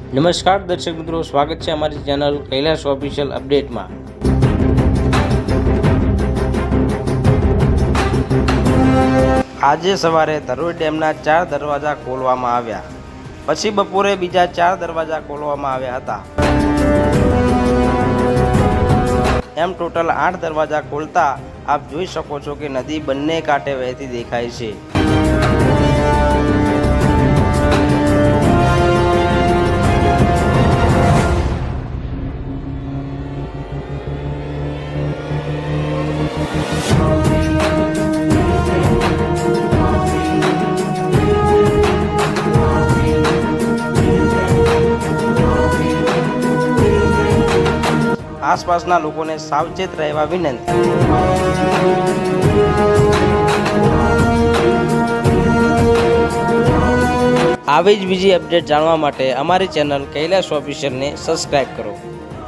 નમસ્કાર દર્શક મિત્રો, સ્વાગત છે અમારી ચેનલ કૈલાશ ઓફિશિયલ અપડેટમાં। આજે સવારે ધરોઈ ડેમના 4 દરવાજા ખોલવામાં આવ્યા, પછી બપોરે બીજા 4 દરવાજા ખોલવામાં આવ્યા હતા। એમ ટોટલ 8 દરવાજા ખોલતા આપ જોઈ શકો છો કે નદી બંને કાંઠે વહેતી દેખાય છે। આસપાસના લોકોને સાવચેત રહેવા વિનંતી। આવી જ બીજી અપડેટ જાણવા માટે અમારી ચેનલ કૈલાશ ઓફિશિયલને સબસ્ક્રાઇબ કરો।